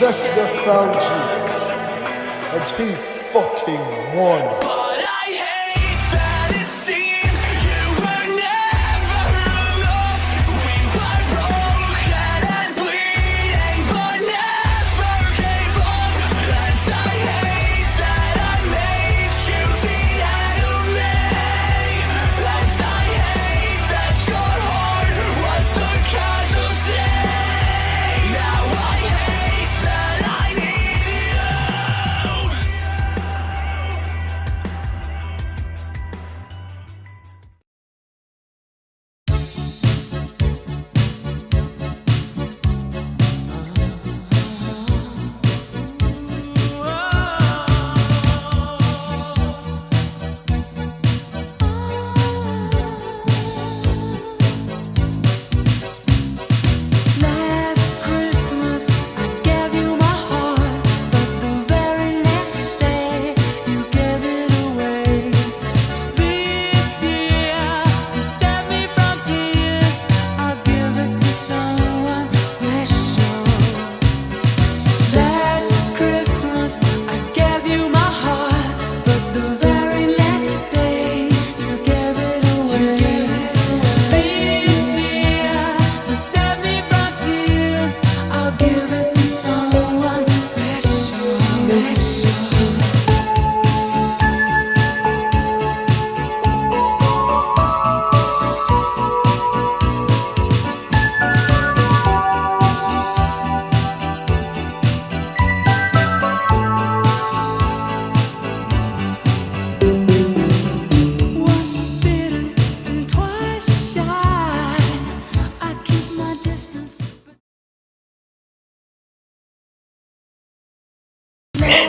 Lesnar found you, and he fucking won.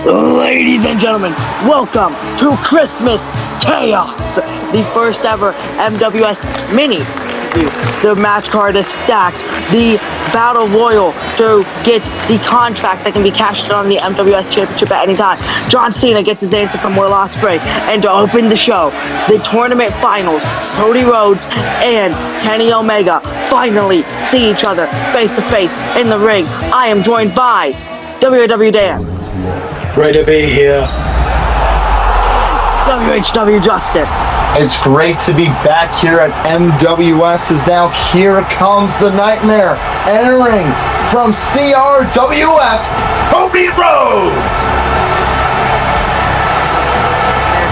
Ladies and gentlemen, welcome to Christmas Chaos, the first ever MWS mini. The match card is stacked. The Battle Royal to get the contract that can be cashed on the MWS Championship at any time. John Cena gets his answer from Osprey. And to open the show, the tournament finals, Cody Rhodes and Kenny Omega finally see each other face to face in the ring. I am joined by WW Dan. Great to be here. WHW Justin. It's great to be back here at MWS, as now here comes the nightmare, entering from CRWF, Cody Rhodes.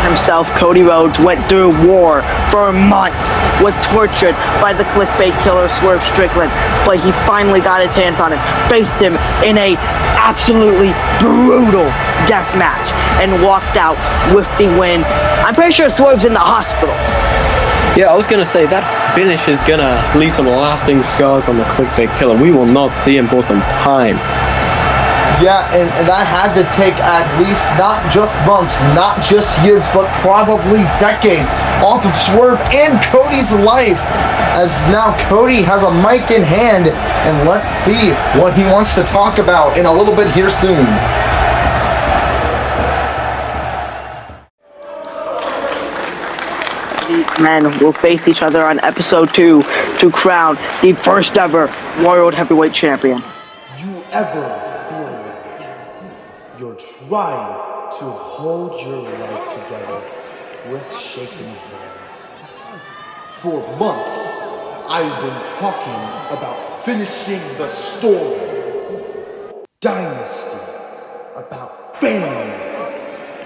Himself, Cody Rhodes, went through war for months, was tortured by the clickbait killer Swerve Strickland, but he finally got his hands on him, faced him in a absolutely brutal death match, and walked out with the win. I'm pretty sure Swerve's in the hospital. Yeah, I was gonna say that finish is gonna leave some lasting scars on the clickbait killer. We will not see him for some time. Yeah, and that had to take at least not just months, not just years, but probably decades off of Swerve and Cody's life, as now Cody has a mic in hand, and let's see what he wants to talk about in a little bit here soon. These men will face each other on episode 2 to crown the first ever World Heavyweight Champion. You ever feel like you're trying to hold your life together with shaking hands? For months, I've been talking about finishing the story, dynasty, about family.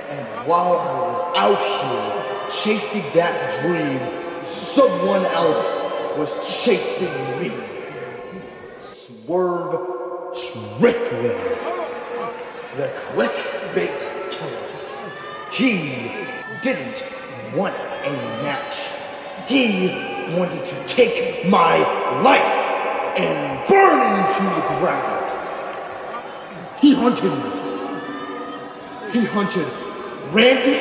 And while I was out here chasing that dream, someone else was chasing me. Swerve Strickland, the clickbait killer. He didn't want a match. He wanted to take my life and burn it into the ground. He hunted me. He hunted Randy.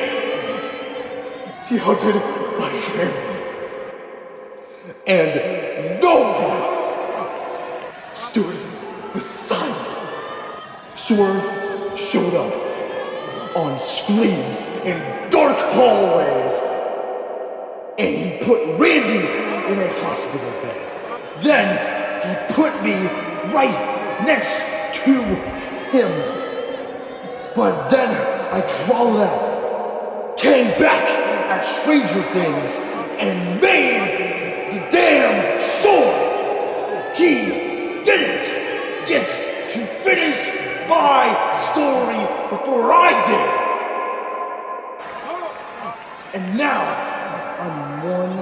He hunted my family. And no one stood beside me. Swerve showed up on screens in dark hallways, and he put Randy in a hospital bed. Then he put me right next to him. But then I crawled out, came back at Stranger Things, and made the damn sword. He didn't get to finish my story before I did. And now I'm one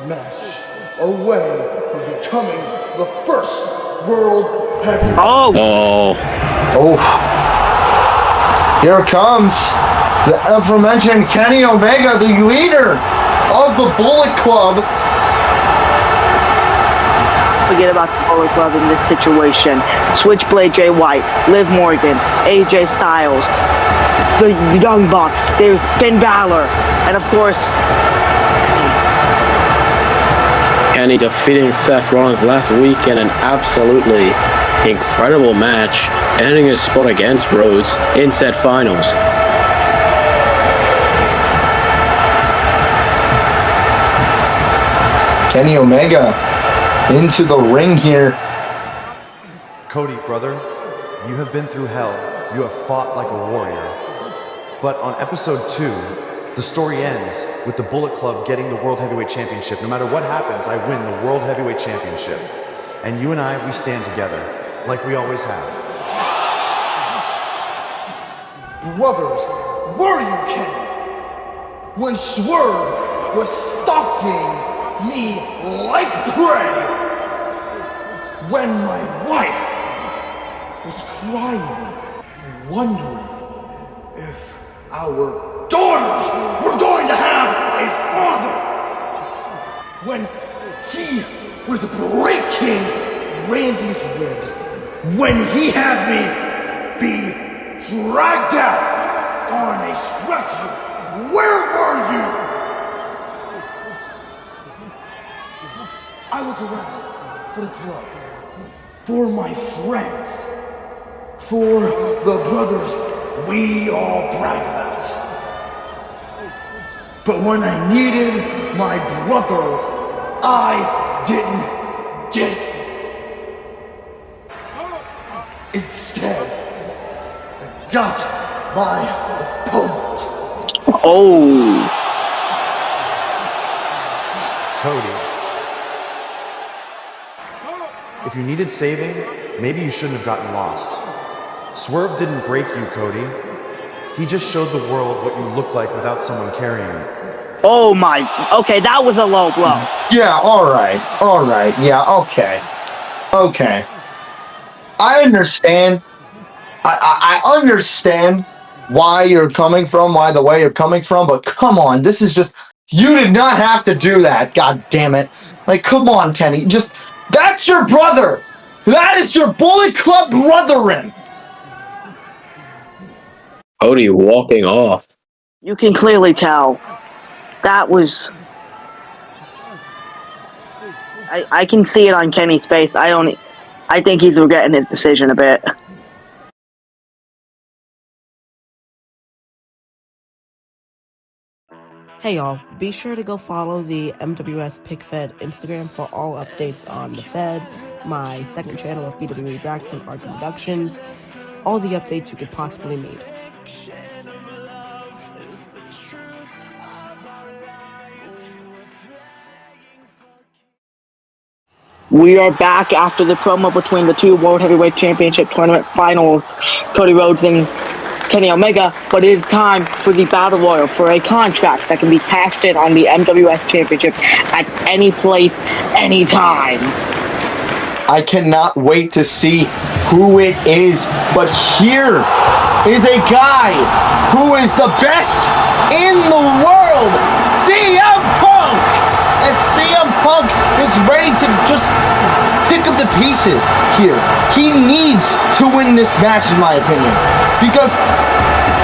match away from becoming the first world heavyweight. Oh. Here comes the aforementioned Kenny Omega, the leader of the Bullet Club. Forget about the Bullet Club in this situation. Switchblade Jay White, Liv Morgan, AJ Styles, the Young Bucks, there's Finn Balor, and of course, Kenny defeating Seth Rollins last week in an absolutely incredible match, ending his spot against Rhodes in said finals. Kenny Omega into the ring here. Cody, brother, you have been through hell. You have fought like a warrior. But on episode 2, the story ends with the Bullet Club getting the World Heavyweight Championship. No matter what happens, I win the World Heavyweight Championship. And you and I, we stand together, like we always have. Brothers, were you Kenny? When Swerve was stalking me like prey, when my wife was crying, wondering if our daughters were going to have a father, when he was breaking Randy's ribs, when he had me be dragged out on a stretcher, where were you? I look around for the club, for my friends, for the brothers we all brag about. But when I needed my brother, I didn't get it. Instead, I got my opponent. Cody. If you needed saving, maybe you shouldn't have gotten lost. Swerve didn't break you, Cody. He just showed the world what you look like without someone carrying you. oh my, okay, that was a low blow. Yeah, alright, yeah, okay. I understand. I understand why you're coming from, why the way you're coming from, but come on, this is just, you did not have to do that, god damn it. Like, come on, Kenny, just, that's your brother! That is your Bullet Club brethren! Cody walking off. You can clearly tell that was. I can see it on Kenny's face. I think he's regretting his decision a bit. Hey y'all, be sure to go follow the MWS PickFed Instagram for all updates on the Fed, my second channel of BWE Braxton Art Productions, all the updates you could possibly need. We are back after the promo between the two World Heavyweight Championship Tournament finals, Cody Rhodes and Kenny Omega, but it is time for the Battle Royal for a contract that can be cashed in on the MWS Championship at any place, anytime. I cannot wait to see who it is, but here is a guy who is the best in the world, CM Punk! As CM Punk is ready to just pick up the pieces here. He needs to win this match, in my opinion, because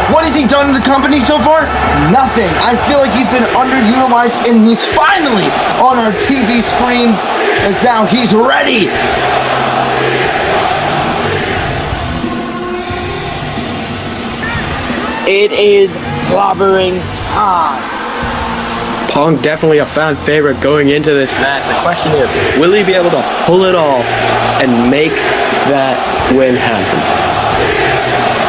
what has he done to the company so far? Nothing. I feel like he's been underutilized, and he's finally on our TV screens, as now he's ready. It is clobbering time. Punk definitely a fan favorite going into this match. The question is, will he be able to pull it off and make that win happen?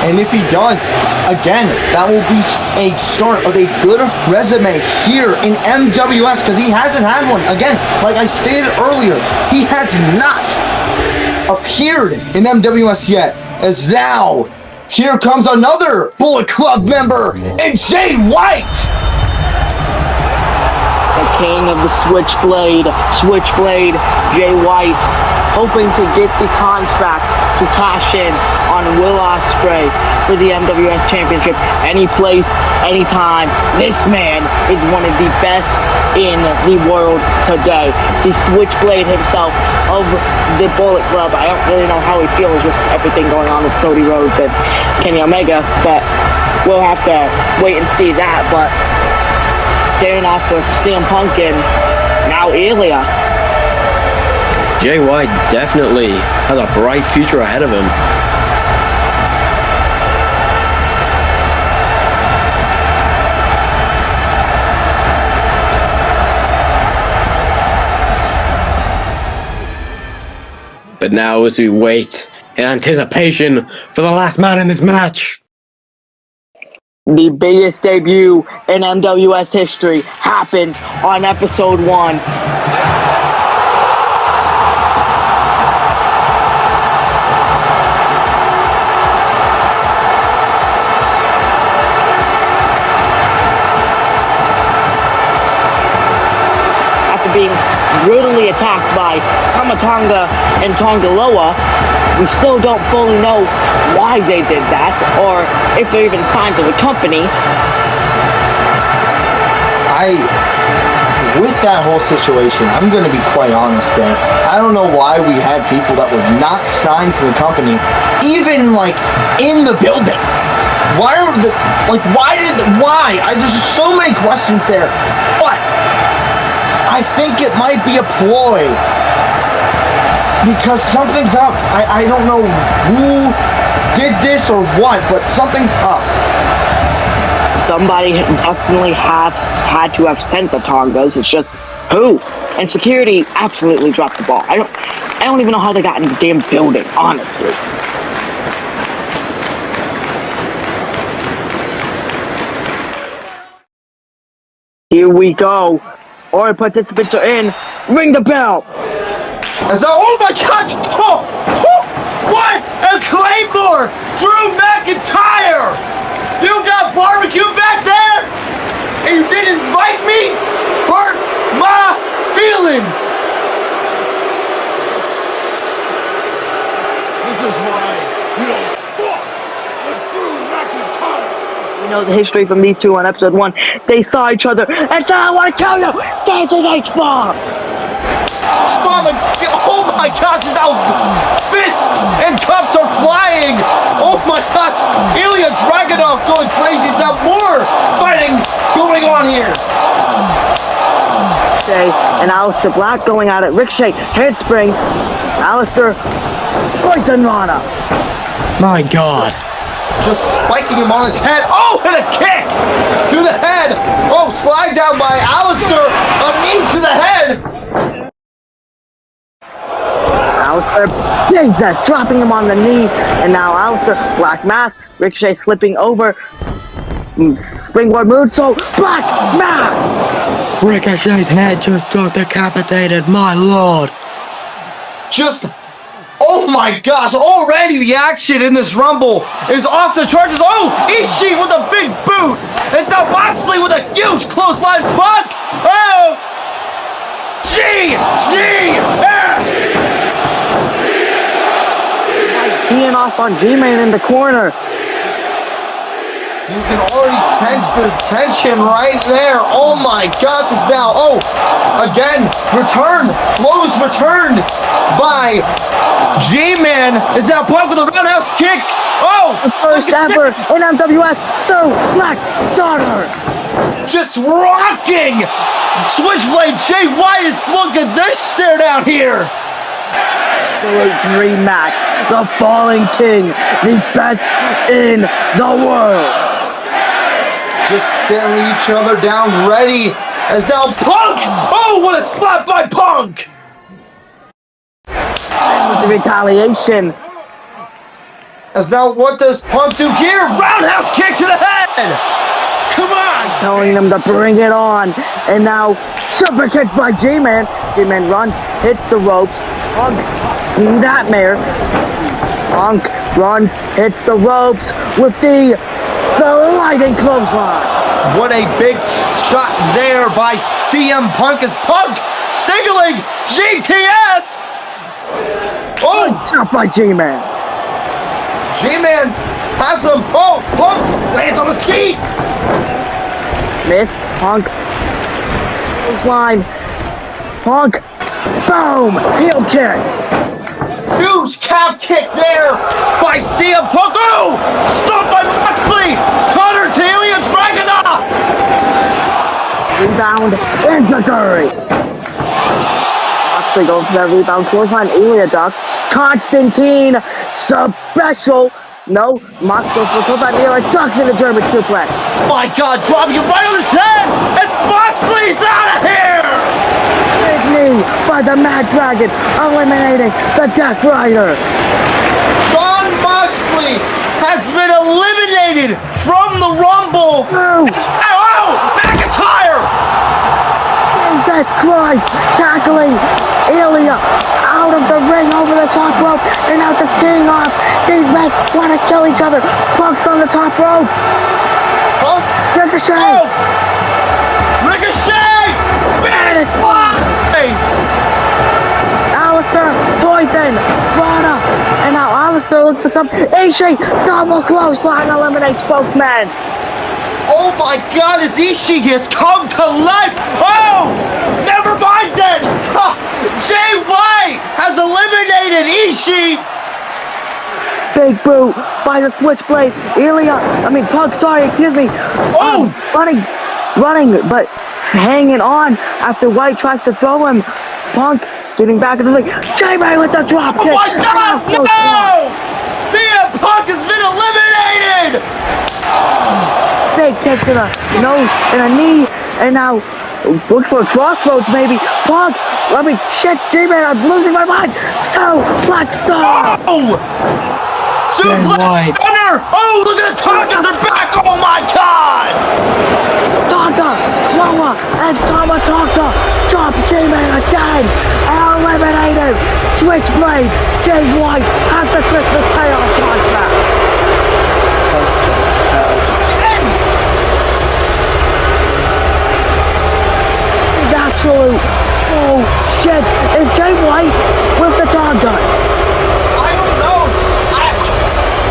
And if he does, again, that will be a start of a good resume here in MWS because he hasn't had one. Again, like I stated earlier, he has not appeared in MWS yet. As now, here comes another Bullet Club member, and Jay White! The king of the Switchblade, Jay White, hoping to get the contract to cash in on Will Osprey for the MWS Championship any place, anytime. This man is one of the best in the world today. The Switchblade himself of the Bullet Club. I don't really know how he feels with everything going on with Cody Rhodes and Kenny Omega, but we'll have to wait and see that. But staring off with CM Punk and now Ilya. Jay White definitely has a bright future ahead of him. But now as we wait in anticipation for the last man in this match. The biggest debut in MWS history happened on episode 1. After being brutally attacked by Tamatanga and Tongaloa, we still don't fully know why they did that, or if they're even signed to the company. With that whole situation, I'm going to be quite honest there. I don't know why we had people that were not signed to the company, even like in the building. Why? There's so many questions there, but I think it might be a ploy. Because something's up. I don't know who did this or what, but something's up. Somebody definitely had to have sent the Tongas. It's just who? And security absolutely dropped the ball. I don't even know how they got in the damn building, honestly. Here we go. All participants are in. Ring the bell. Oh my God! What? A Claymore! Drew McIntyre! You got barbecue back there? And you didn't invite me? Hurt my feelings! This is why you don't fuck with Drew McIntyre. You know the history from these two on episode 1. They saw each other and said, I want to kill you! Standing H-bomb! Oh my gosh, now fists and cuffs are flying! Oh my gosh, Ilya Dragunov going crazy. Is there more fighting going on here? Ricochet and Aleister Black going at it. Ricochet, handspring. Aleister, Poison Rana. My God. Just spiking him on his head. Oh, and a kick to the head. Oh, slide down by Aleister. A knee to the head. Aleister, Jesus, dropping him on the knee. And now Aleister, Black Mask. Ricochet slipping over. Springboard moonsault. Black Mask. Ricochet's head just got decapitated, my lord. Just, oh my gosh, already the action in this Rumble is off the charts. Oh, Ishii with a big boot. It's now Moxley with a huge clothesline spot. Oh, GTS. Teeing off on G-Man in the corner. You can already sense the tension right there. Oh my gosh, it's now, oh, again, return, blows returned by G-Man. Is now Punk with a roundhouse kick. Oh, the first ever in MWS, so Black Daughter. Just rocking. Switchblade Jay White is, look at this stare down here. Absolute dream match. The Falling King, the best in the world. Just staring each other down, ready as now Punk! Oh, what a slap by Punk! And with the retaliation. As now, what does Punk do here? Roundhouse kick to the head! Come on! Telling them to bring it on. And now, super kick by G-Man. G-Man runs, hits the ropes. Punk, Snapmare. Punk runs, hits the ropes with the sliding clothesline. What a big shot there by CM Punk as Punk signaling GTS! Oh! Shot by G-Man. G-Man has him. Oh, Punk lands on his feet. Smith, Punk, line, Punk, boom, heel kick. Huge calf kick there by CM Punk. Oh, stopped by Moxley. Cutter to Ilya Dragunov. Rebound, Inzaguri. Moxley goes for that rebound, clothesline, Ilya ducks. Constantine, special. No, Mox goes for the clothesline, Ilya ducks in the German suplex. My God, dropping it right on his head as Moxley's out of here. Big knee by the Mad Dragon, eliminating the Death Rider. Jon Moxley has been eliminated from the Rumble. Oh, McIntyre! Jesus Christ, tackling Ilya out of the ring over the top rope, and now just teeing off. These men want to kill each other. Punk's on the top rope. Punk! Ricochet! Oh! Ricochet! Spanish Fly! Alistair, Poison, Rana, and now Alistair looks for some Ishii, double clothesline eliminates both men. Oh my God, as Ishii has come to life! Oh! Never mind then! Jay White has eliminated Ishii! Big boot by the switchblade. Punk, excuse me. Oh! Running, but hanging on after White tries to throw him. Punk getting back into the ring. J-May with the drop kick. Oh my God, no! CM Punk has been eliminated! Big kick to the nose and a knee, and now look for a crossroads maybe. Punk, J-Man, I'm losing my mind. So, Black Star. Oh! Suplex Stunner! Oh, look at the Tongas are back! Oh my God! Tonga, Loa, and Tonga drop J-Man again. Eliminated. Switchblade, Jay White has the Christmas Chaos contract. Absolute. Oh shit! Is Jay White with the Tonga? I don't know.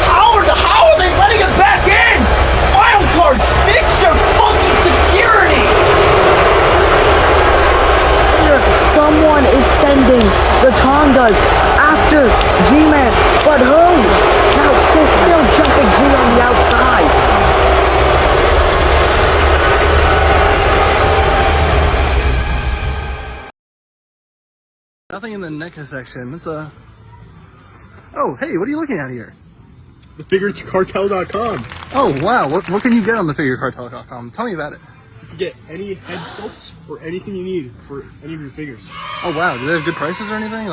How are they letting him back in? Wild card, fix your fucking security. Someone is sending the Tongas after G-Man, but who? Now they're still jumping G on the outside. Nothing in the NECA section. It's a... Oh, hey, what are you looking at here? TheFigureCartel.com. Oh, wow. What can you get on TheFigureCartel.com? Tell me about it. You can get any head sculpts or anything you need for any of your figures. Oh, wow. Do they have good prices or anything?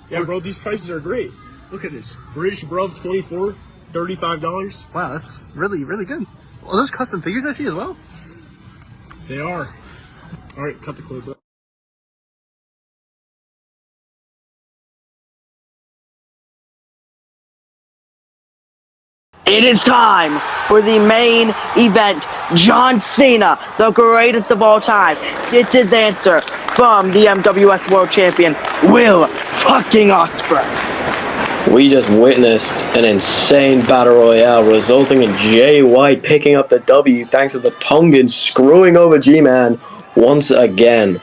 Yeah, bro, these prices are great. Look at this. British Bruv 24, $35. Wow, that's really, really good. Well, those custom figures I see as well? They are. All right, cut the clip. It is time for the main event. John Cena, the greatest of all time, gets his answer from the MWS World Champion, Will fucking Osprey. We just witnessed an insane battle royale resulting in Jay White picking up the W thanks to the Tongan screwing over G-Man once again.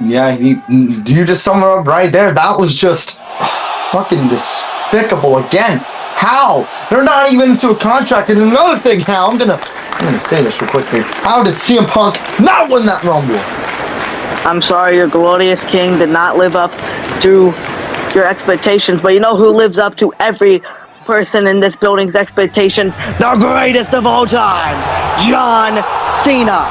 Yeah, you just summed it up right there. That was just fucking despicable again. How? They're not even into a contract. And another thing, I'm gonna say this real quick here. How did CM Punk not win that Rumble? I'm sorry, your glorious king did not live up to your expectations, but you know who lives up to every person in this building's expectations? The greatest of all time, John Cena.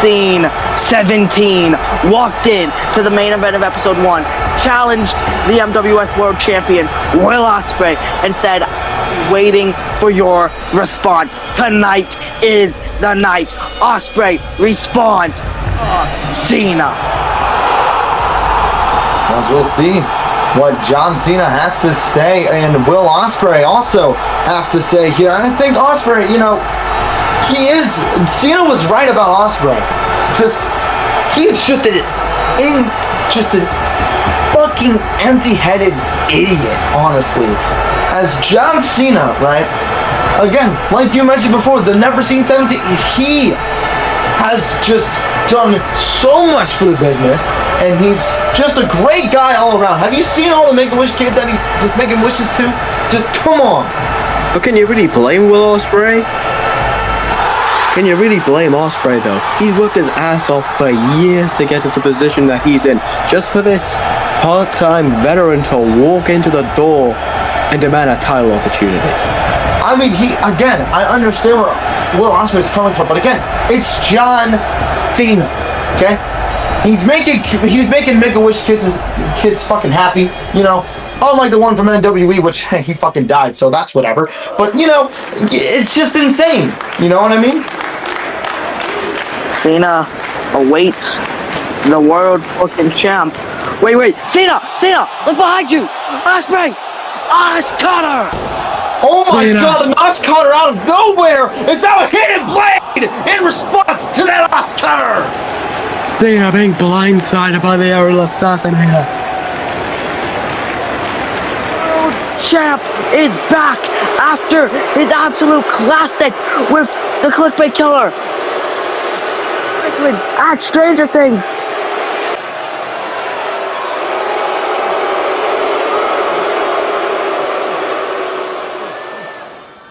Scene 17 walked in to the main event of episode 1, challenged the MWS World Champion Will Osprey, and said, waiting for your response. Tonight is the night. Osprey responds. Cena. As we'll see what John Cena has to say and Will Osprey also have to say here. And I think Osprey, Cena was right about Osprey. He's just an fucking empty-headed idiot, honestly. As John Cena, right? Again, like you mentioned before, the Never Seen 17, he has just done so much for the business, and he's just a great guy all around. Have you seen all the Make-A-Wish kids that he's just making wishes to? Just come on. But can you really blame Will Osprey? Can you really blame Osprey though? He's worked his ass off for years to get to the position that he's in, just for this part-time veteran to walk into the door and demand a title opportunity. I mean, I understand where Will Osprey is coming from, but again, it's John Cena, okay? He's making Make-A-Wish kids fucking happy, unlike the one from NWE, which he fucking died, so that's whatever. But it's just insane. You know what I mean? Cena awaits the world fucking champ. Wait, Cena, look behind you! Osprey! Oscutter! Oh my god, an Oscutter out of nowhere is now a hidden blade in response to that Oscutter! Cena being blindsided by the aerial assassin here. World champ is back after his absolute classic with the clickbait killer. At Stranger Things.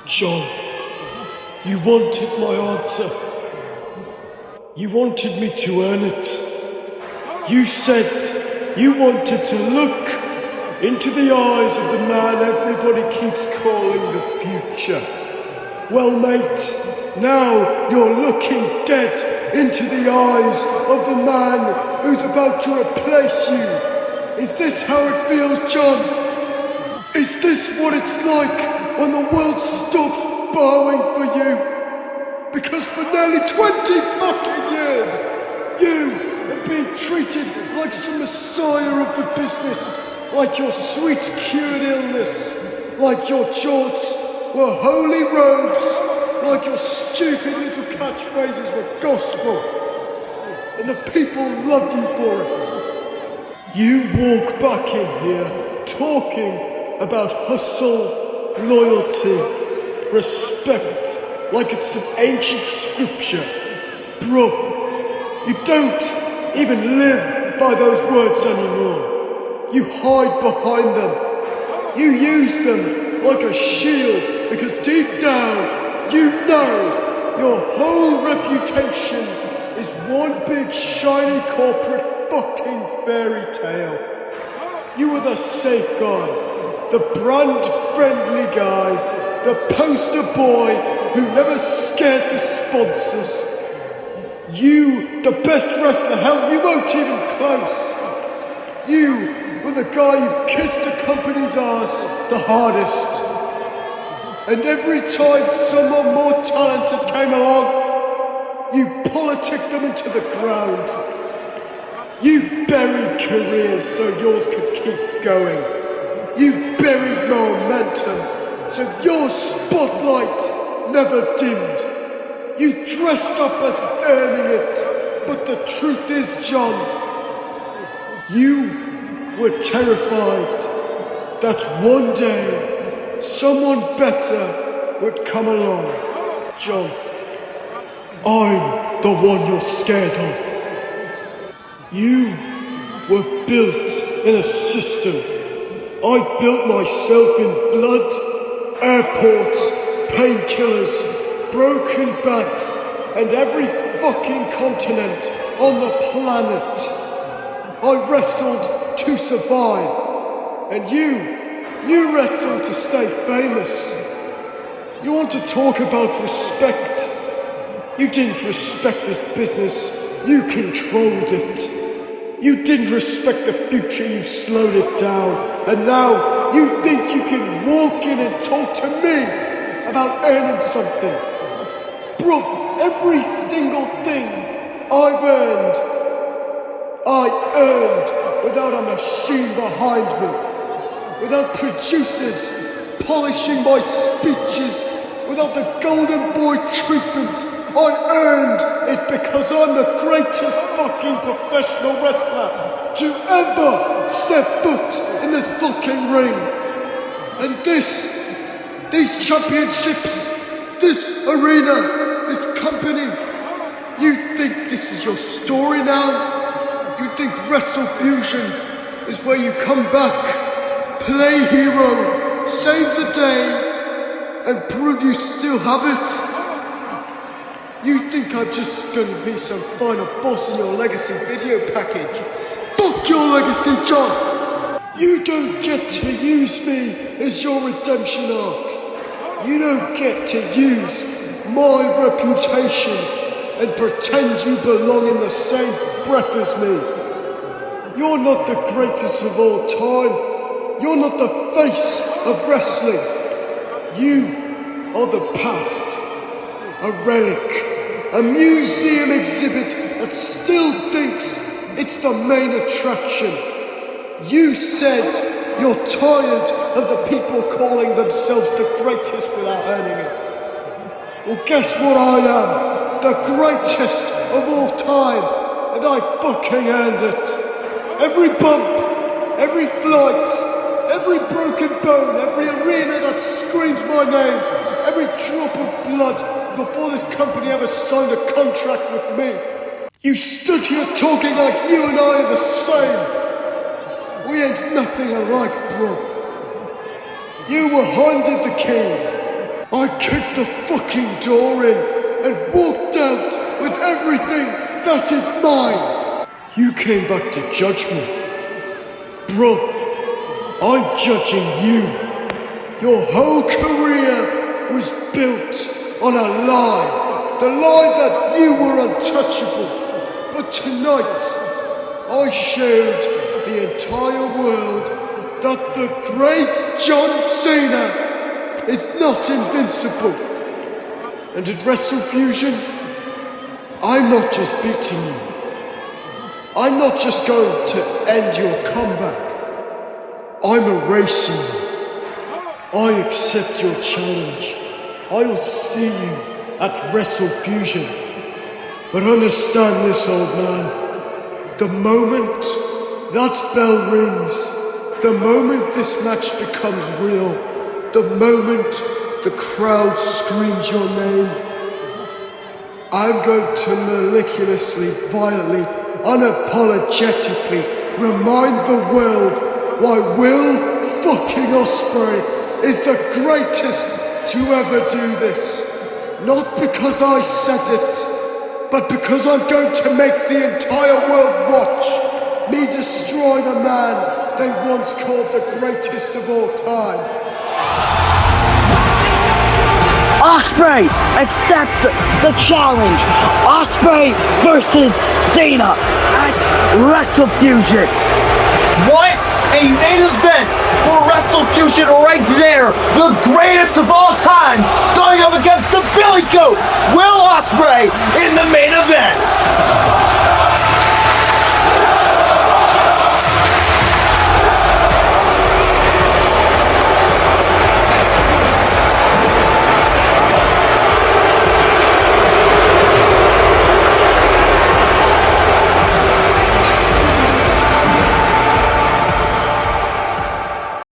John, you wanted my answer. You wanted me to earn it. You said you wanted to look into the eyes of the man everybody keeps calling the future. Well, mate, now you're looking dead into the eyes of the man who's about to replace you. Is this how it feels, John? Is this what it's like when the world stops bowing for you? Because for nearly 20 fucking years, you have been treated like some messiah of the business, like your sweet cured illness, like your jorts were holy robes, like your stupid little catchphrases were gospel, and the people love you for it. You walk back in here talking about hustle, loyalty, respect, like it's some ancient scripture. Bruv, you don't even live by those words anymore. You hide behind them. You use them like a shield because deep down you know your whole reputation is one big shiny corporate fucking fairy tale. You were the safe guy, the brand friendly guy, the poster boy who never scared the sponsors. You, the best wrestler, hell, you weren't even close. You were the guy who kissed the company's ass the hardest. And every time someone more talented came along, you politicked them into the ground. You buried careers so yours could keep going. You buried momentum so your spotlight never dimmed. You dressed up as earning it, but the truth is, John, you were terrified that one day someone better would come along. John, I'm the one you're scared of. You were built in a system. I built myself in blood, airports, painkillers, broken backs, and every fucking continent on the planet. I wrestled to survive, and you wrestle to stay famous. You want to talk about respect? You didn't respect this business, you controlled it. You didn't respect the future, you slowed it down. And now you think you can walk in and talk to me about earning something. Bruv, every single thing I've earned, I earned without a machine behind me, without producers polishing my speeches, without the golden boy treatment. I earned it because I'm the greatest fucking professional wrestler to ever step foot in this fucking ring. And these championships, this arena, this company, you think this is your story now? You think Wrestle Fusion is where you come back, play hero, save the day, and prove you still have it? You think I'm just gonna be some final boss in your legacy video package? Fuck your legacy, John! You don't get to use me as your redemption arc. You don't get to use my reputation and pretend you belong in the same breath as me. You're not the greatest of all time. You're not the face of wrestling. You are the past. A relic, a museum exhibit that still thinks it's the main attraction. You said you're tired of the people calling themselves the greatest without earning it. Well, guess what I am? The greatest of all time, and I fucking earned it. Every bump, every flight, every broken bone, every arena that screams my name, every drop of blood before this company ever signed a contract with me. You stood here talking like you and I are the same. We ain't nothing alike, bro. You were handed the keys. I kicked the fucking door in and walked out with everything that is mine. You came back to judge me. Bro, I'm judging you. Your whole career was built on a lie. The lie that you were untouchable. But tonight, I showed the entire world that the great John Cena is not invincible. And at Wrestle Fusion, I'm not just beating you. I'm not just going to end your comeback. I'm erasing you. I accept your challenge. I will see you at Wrestle Fusion. But understand this, old man. The moment that bell rings, the moment this match becomes real, the moment the crowd screams your name, I'm going to meticulously, violently, unapologetically remind the world why Will fucking Osprey is the greatest to ever do this. Not because I said it, but because I'm going to make the entire world watch me destroy the man they once called the greatest of all time. Osprey accepts the challenge. Osprey versus Cena at Wrestle Fusion. What? A main event for Wrestle Fusion right there. The greatest of all time going up against the Billy Goat, Will Osprey, in the main event.